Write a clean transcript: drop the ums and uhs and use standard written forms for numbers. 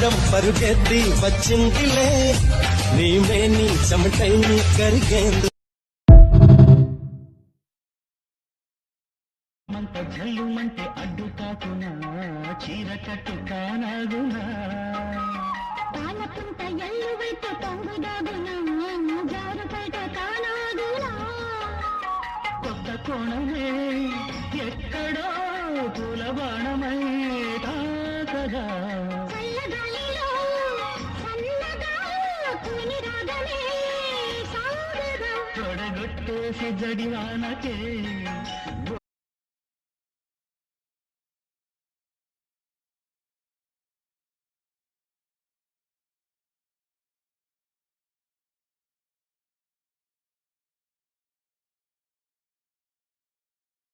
బంగారం పరుగెత్తి వచ్చిందిలే నీవే నీ చెమటై కరిగేందు మంట జల్లుమంటే అడ్డు కాకునా చీర కట్టు కానాగునా పాలపుంట ఎల్లు వైపు పొంగుదాగునా జారుపేట కానాగునా కొత్త కోణమే ఎక్కడో పూల బాణమై తాకగా చల్లగాలిలో సన్నగా కూని రాగమే సాగగా తొడగొట్టేసి జడివానకే